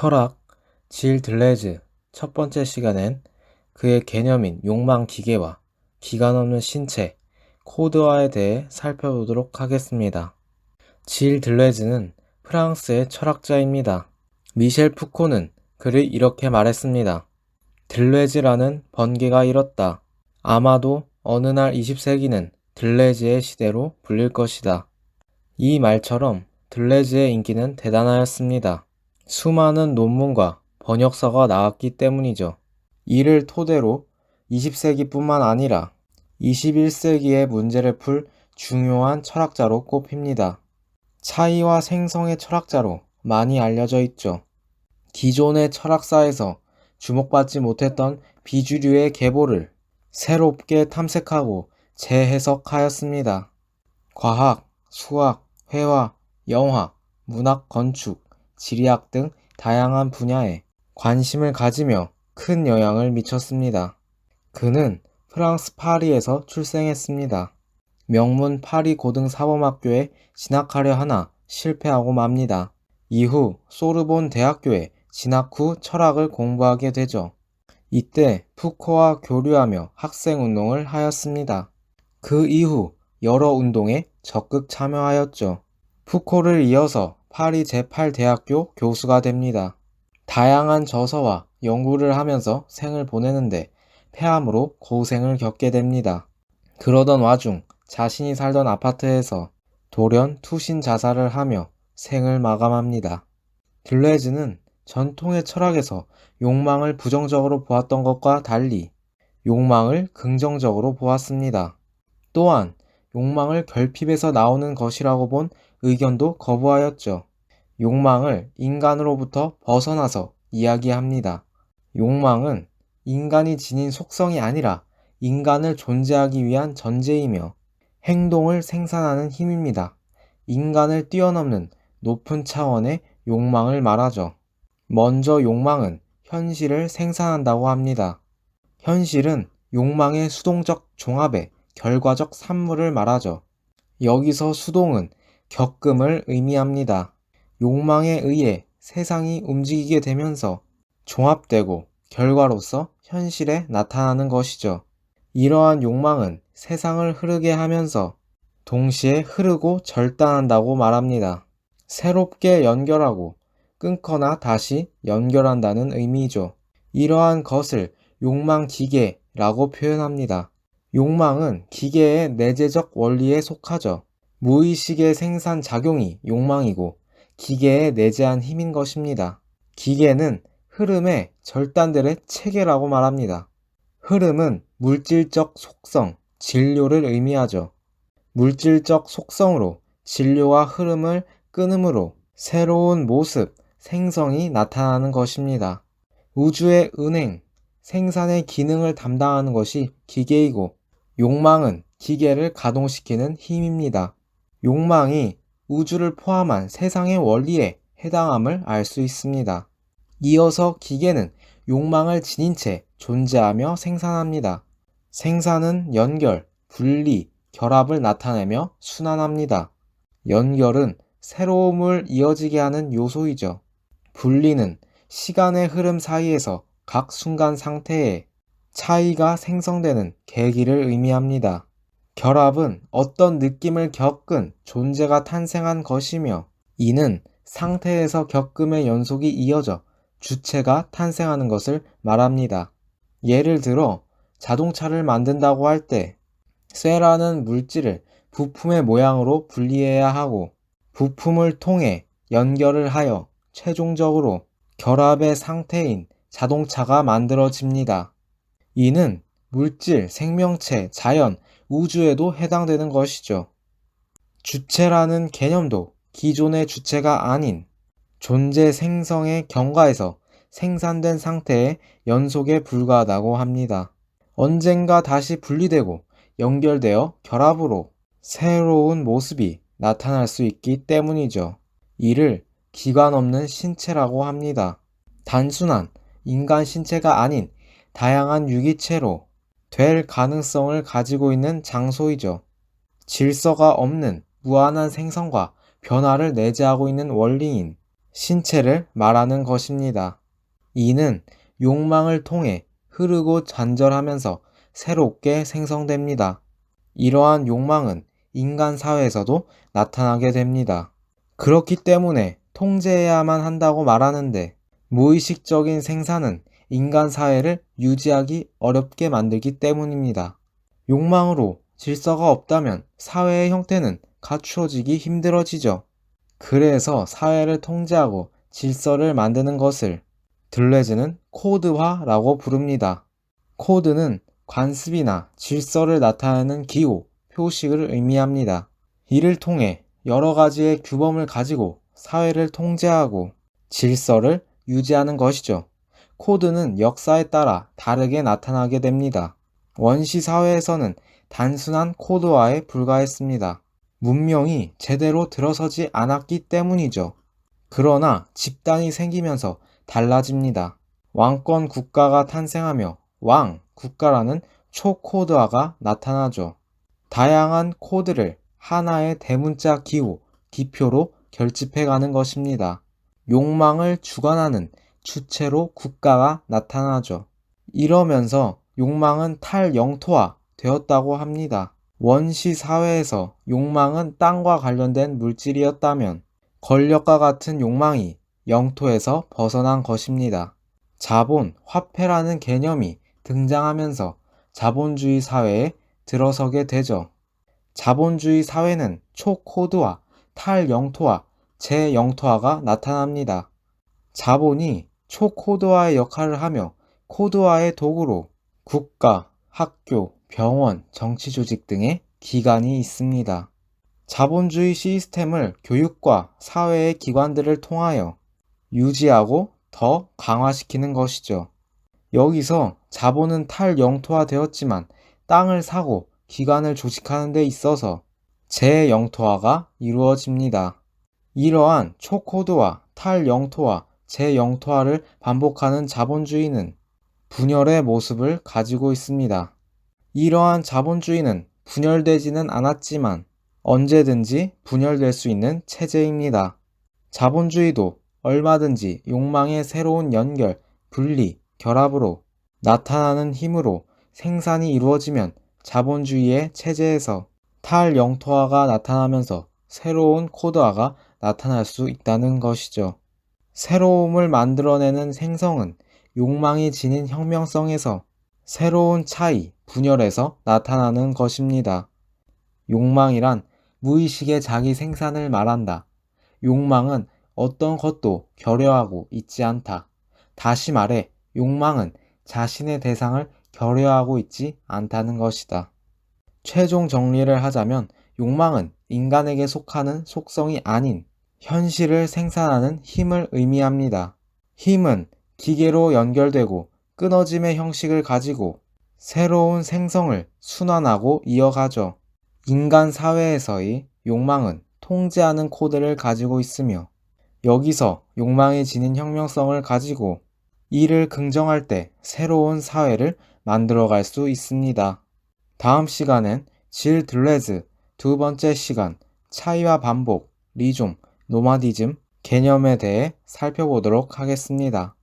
철학, 질 들레즈 첫 번째 시간엔 그의 개념인 욕망 기계와 기관 없는 신체, 코드화에 대해 살펴보도록 하겠습니다. 질 들레즈는 프랑스의 철학자입니다. 미셸 푸코는 그를 이렇게 말했습니다. 들레즈라는 번개가 일었다. 아마도 어느 날 20세기는 들레즈의 시대로 불릴 것이다. 이 말처럼 들레즈의 인기는 대단하였습니다. 수많은 논문과 번역서가 나왔기 때문이죠. 이를 토대로 20세기뿐만 아니라 21세기의 문제를 풀 중요한 철학자로 꼽힙니다. 차이와 생성의 철학자로 많이 알려져 있죠. 기존의 철학사에서 주목받지 못했던 비주류의 계보를 새롭게 탐색하고 재해석하였습니다. 과학, 수학, 회화, 영화, 문학, 건축, 지리학 등 다양한 분야에 관심을 가지며 큰 영향을 미쳤습니다. 그는 프랑스 파리에서 출생했습니다. 명문 파리 고등사범학교에 진학하려 하나 실패하고 맙니다. 이후 소르본 대학교에 진학 후 철학을 공부하게 되죠. 이때 푸코와 교류하며 학생운동을 하였습니다. 그 이후 여러 운동에 적극 참여하였죠. 푸코를 이어서 파리 제8대학교 교수가 됩니다. 다양한 저서와 연구를 하면서 생을 보내는데 폐암으로 고생을 겪게 됩니다. 그러던 와중 자신이 살던 아파트에서 돌연 투신 자살을 하며 생을 마감합니다. 들레즈는 전통의 철학에서 욕망을 부정적으로 보았던 것과 달리 욕망을 긍정적으로 보았습니다. 또한 욕망을 결핍에서 나오는 것이라고 본 의견도 거부하였죠. 욕망을 인간으로부터 벗어나서 이야기합니다. 욕망은 인간이 지닌 속성이 아니라 인간을 존재하기 위한 전제이며 행동을 생산하는 힘입니다. 인간을 뛰어넘는 높은 차원의 욕망을 말하죠. 먼저 욕망은 현실을 생산한다고 합니다. 현실은 욕망의 수동적 종합의 결과적 산물을 말하죠. 여기서 수동은 겪음을 의미합니다. 욕망에 의해 세상이 움직이게 되면서 종합되고 결과로서 현실에 나타나는 것이죠. 이러한 욕망은 세상을 흐르게 하면서 동시에 흐르고 절단한다고 말합니다. 새롭게 연결하고 끊거나 다시 연결한다는 의미죠. 이러한 것을 욕망 기계라고 표현합니다. 욕망은 기계의 내재적 원리에 속하죠. 무의식의 생산 작용이 욕망이고 기계의 내재한 힘인 것입니다. 기계는 흐름의 절단들의 체계라고 말합니다. 흐름은 물질적 속성, 진료를 의미하죠. 물질적 속성으로 진료와 흐름을 끊음으로 새로운 모습, 생성이 나타나는 것입니다. 우주의 은행, 생산의 기능을 담당하는 것이 기계이고 욕망은 기계를 가동시키는 힘입니다. 욕망이 우주를 포함한 세상의 원리에 해당함을 알 수 있습니다. 이어서 기계는 욕망을 지닌 채 존재하며 생산합니다. 생산은 연결, 분리, 결합을 나타내며 순환합니다. 연결은 새로움을 이어지게 하는 요소이죠. 분리는 시간의 흐름 사이에서 각 순간 상태에 차이가 생성되는 계기를 의미합니다. 결합은 어떤 느낌을 겪은 존재가 탄생한 것이며 이는 상태에서 겪음의 연속이 이어져 주체가 탄생하는 것을 말합니다. 예를 들어 자동차를 만든다고 할 때 쇠라는 물질을 부품의 모양으로 분리해야 하고 부품을 통해 연결을 하여 최종적으로 결합의 상태인 자동차가 만들어집니다. 이는 물질, 생명체, 자연, 우주에도 해당되는 것이죠. 주체라는 개념도 기존의 주체가 아닌 존재 생성의 경과에서 생산된 상태의 연속에 불과하다고 합니다. 언젠가 다시 분리되고 연결되어 결합으로 새로운 모습이 나타날 수 있기 때문이죠. 이를 기관 없는 신체라고 합니다. 단순한 인간 신체가 아닌 다양한 유기체로 될 가능성을 가지고 있는 장소이죠. 질서가 없는 무한한 생성과 변화를 내재하고 있는 원리인 신체를 말하는 것입니다. 이는 욕망을 통해 흐르고 잔절하면서 새롭게 생성됩니다. 이러한 욕망은 인간 사회에서도 나타나게 됩니다. 그렇기 때문에 통제해야만 한다고 말하는데 무의식적인 생산은 인간 사회를 유지하기 어렵게 만들기 때문입니다. 욕망으로 질서가 없다면 사회의 형태는 갖추어지기 힘들어지죠. 그래서 사회를 통제하고 질서를 만드는 것을 들레즈는 코드화라고 부릅니다. 코드는 관습이나 질서를 나타내는 기호, 표식을 의미합니다. 이를 통해 여러 가지의 규범을 가지고 사회를 통제하고 질서를 유지하는 것이죠. 코드는 역사에 따라 다르게 나타나게 됩니다. 원시 사회에서는 단순한 코드화에 불과했습니다. 문명이 제대로 들어서지 않았기 때문이죠. 그러나 집단이 생기면서 달라집니다. 왕권 국가가 탄생하며 왕 국가라는 초코드화가 나타나죠. 다양한 코드를 하나의 대문자 기호, 기표로 결집해가는 것입니다. 욕망을 주관하는 주체로 국가가 나타나죠. 이러면서 욕망은 탈영토화 되었다고 합니다. 원시 사회에서 욕망은 땅과 관련된 물질이었다면 권력과 같은 욕망이 영토에서 벗어난 것입니다. 자본, 화폐라는 개념이 등장하면서 자본주의 사회에 들어서게 되죠. 자본주의 사회는 초코드화, 탈영토화, 재영토화가 나타납니다. 자본이 초코드화의 역할을 하며 코드화의 도구로 국가, 학교, 병원, 정치조직 등의 기관이 있습니다. 자본주의 시스템을 교육과 사회의 기관들을 통하여 유지하고 더 강화시키는 것이죠. 여기서 자본은 탈영토화되었지만 땅을 사고 기관을 조직하는 데 있어서 재영토화가 이루어집니다. 이러한 초코드화, 탈영토화, 재영토화를 반복하는 자본주의는 분열의 모습을 가지고 있습니다. 이러한 자본주의는 분열되지는 않았지만 언제든지 분열될 수 있는 체제입니다. 자본주의도 얼마든지 욕망의 새로운 연결, 분리, 결합으로 나타나는 힘으로 생산이 이루어지면 자본주의의 체제에서 탈영토화가 나타나면서 새로운 코드화가 나타날 수 있다는 것이죠. 새로움을 만들어내는 생성은 욕망이 지닌 혁명성에서 새로운 차이, 분열에서 나타나는 것입니다. 욕망이란 무의식의 자기 생산을 말한다. 욕망은 어떤 것도 결여하고 있지 않다. 다시 말해, 욕망은 자신의 대상을 결여하고 있지 않다는 것이다. 최종 정리를 하자면 욕망은 인간에게 속하는 속성이 아닌 현실을 생산하는 힘을 의미합니다. 힘은 기계로 연결되고 끊어짐의 형식을 가지고 새로운 생성을 순환하고 이어가죠. 인간 사회에서의 욕망은 통제하는 코드를 가지고 있으며 여기서 욕망이 지닌 혁명성을 가지고 이를 긍정할 때 새로운 사회를 만들어갈 수 있습니다. 다음 시간엔 질 들레즈 두 번째 시간 차이와 반복, 리종, 노마디즘 개념에 대해 살펴보도록 하겠습니다.